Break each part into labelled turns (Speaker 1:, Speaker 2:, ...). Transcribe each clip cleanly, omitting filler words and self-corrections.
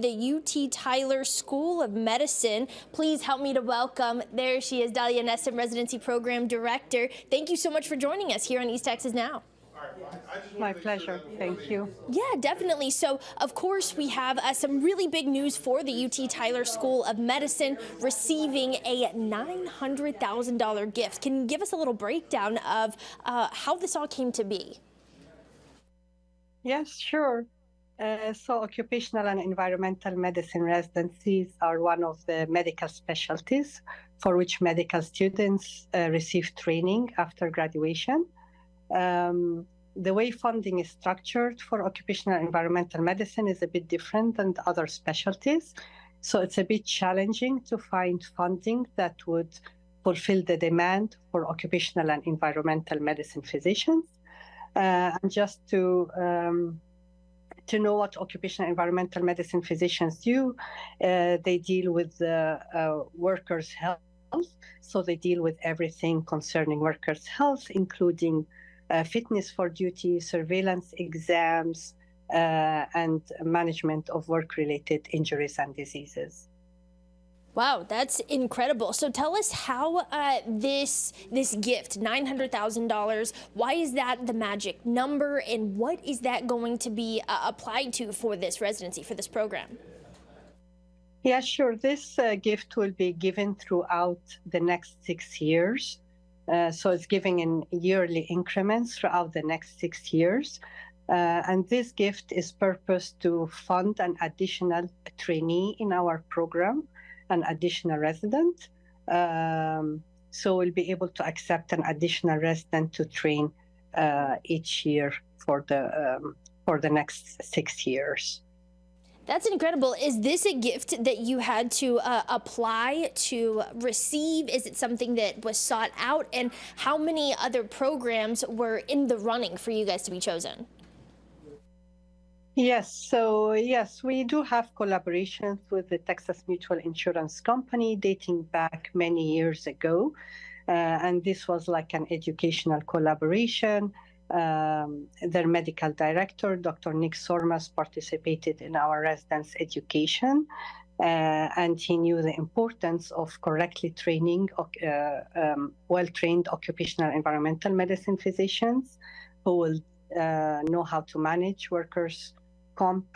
Speaker 1: the UT Tyler School of Medicine. Please help me to welcome, there she is, Natalia Nessim, Residency Program Director. Thank you so much for joining us here on East Texas Now.
Speaker 2: My pleasure. Thank you.
Speaker 1: Yeah, definitely. So, of course, we have some really big news for the UT Tyler School of Medicine receiving a $900,000 gift. Can you give us a little breakdown of how this all came to be?
Speaker 2: Yes, sure. So occupational and environmental medicine residencies are one of the medical specialties for which medical students receive training after graduation. The way funding is structured for occupational and environmental medicine is a bit different than other specialties. So it's a bit challenging to find funding that would fulfill the demand for occupational and environmental medicine physicians. And just to know what occupational environmental medicine physicians do, they deal with workers' health. So they deal with everything concerning workers' health, including fitness for duty, surveillance exams, and management of work-related injuries and diseases.
Speaker 1: Wow, that's incredible. So tell us how this gift, $900,000, why is that the magic number, and what is that going to be applied to for this residency, for this program?
Speaker 2: Yeah, sure. This gift will be given throughout the next 6 years. So it's given in yearly increments throughout the next 6 years. And this gift is purposed to fund an additional trainee in our program, an additional resident. So we'll be able to accept an additional resident to train each year for the next 6 years.
Speaker 1: That's incredible. Is this a gift that you had to apply to receive? Is it something that was sought out? And how many other programs were in the running for you guys to be chosen?
Speaker 2: Yes, so yes, we do have collaborations with the Texas Mutual Insurance Company dating back many years ago. And this was like an educational collaboration. Their medical director, Dr. Nick Sormas, participated in our residence education, and he knew the importance of correctly training well-trained occupational environmental medicine physicians who will know how to manage workers' comp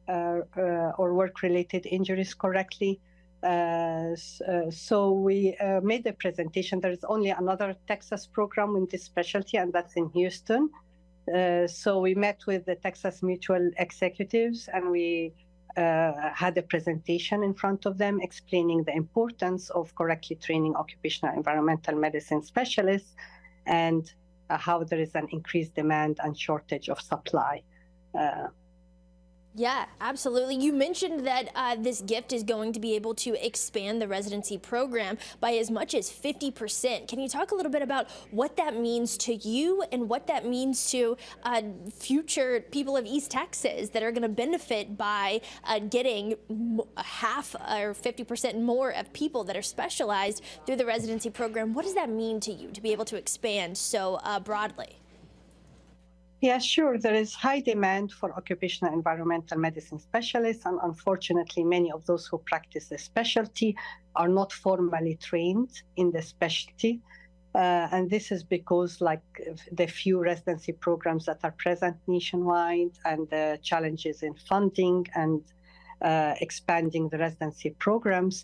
Speaker 2: or work-related injuries correctly. So we made a presentation. There is only another Texas program in this specialty, and that's in Houston. So we met with the Texas Mutual executives, and we had a presentation in front of them explaining the importance of correctly training occupational environmental medicine specialists and how there is an increased demand and shortage of supply.
Speaker 1: Yeah, absolutely. You mentioned that this gift is going to be able to expand the residency program by as much as 50%. Can you talk a little bit about what that means to you and what that means to future people of East Texas that are going to benefit by getting half or 50% more of people that are specialized through the residency program? What does that mean to you to be able to expand so broadly?
Speaker 2: Yeah, sure. There is high demand for occupational environmental medicine specialists, and unfortunately, many of those who practice the specialty are not formally trained in the specialty. And this is because, like, the few residency programs that are present nationwide and the challenges in funding and expanding the residency programs.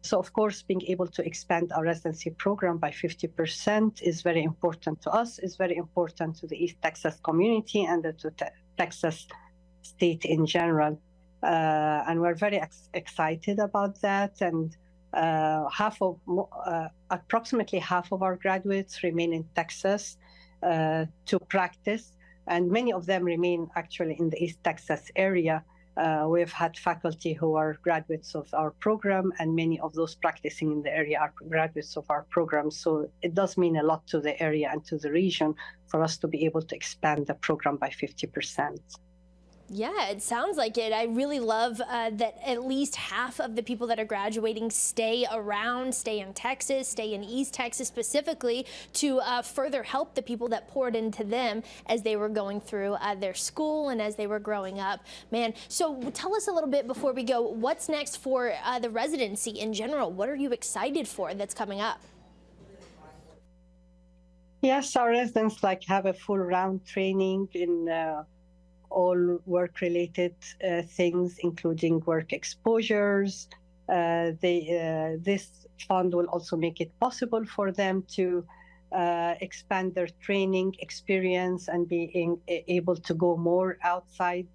Speaker 2: So, of course, being able to expand our residency program by 50% is very important to us, is very important to the East Texas community and to Texas state in general. And we're very excited about that. And approximately half of our graduates remain in Texas to practice, and many of them remain actually in the East Texas area. We've had faculty who are graduates of our program, and many of those practicing in the area are graduates of our program. So it does mean a lot to the area and to the region for us to be able to expand the program by 50%.
Speaker 1: Yeah, it sounds like it. I really love that at least half of the people that are graduating stay around, stay in Texas, stay in East Texas specifically to further help the people that poured into them as they were going through their school and as they were growing up. Man, so tell us a little bit before we go, what's next for the residency in general? What are you excited for that's coming up?
Speaker 2: Yes, our residents have a full round training in all work-related things, including work exposures. This fund will also make it possible for them to expand their training experience and being able to go more outside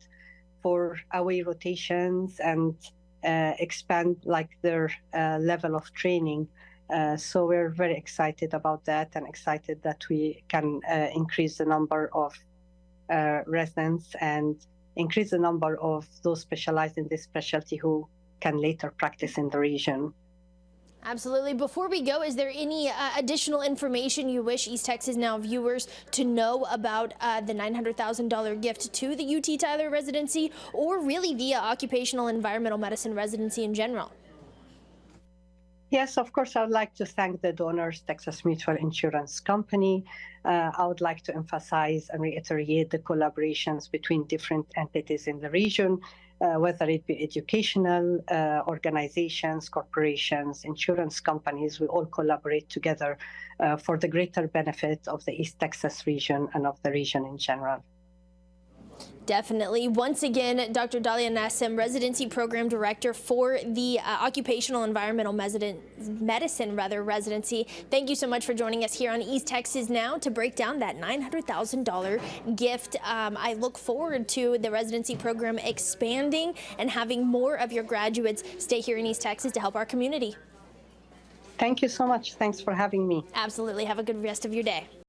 Speaker 2: for away rotations and expand their level of training. So we're very excited about that and excited that we can increase the number of residents and increase the number of those specialized in this specialty who can later practice in the region.
Speaker 1: Absolutely. Before we go, is there any additional information you wish East Texas Now viewers to know about the $900,000 gift to the UT Tyler residency, or really the occupational environmental medicine residency in general?
Speaker 2: Yes, of course, I'd like to thank the donors, Texas Mutual Insurance Company. I would like to emphasize and reiterate the collaborations between different entities in the region, whether it be educational organizations, corporations, insurance companies. We all collaborate together for the greater benefit of the East Texas region and of the region in general.
Speaker 1: Definitely. Once again, Dr. Natalia Nessim, Residency Program Director for the Occupational Environmental Medicine residency. Thank you so much for joining us here on East Texas Now to break down that $900,000 gift. I look forward to the residency program expanding and having more of your graduates stay here in East Texas to help our community.
Speaker 2: Thank you so much. Thanks for having me.
Speaker 1: Absolutely. Have a good rest of your day.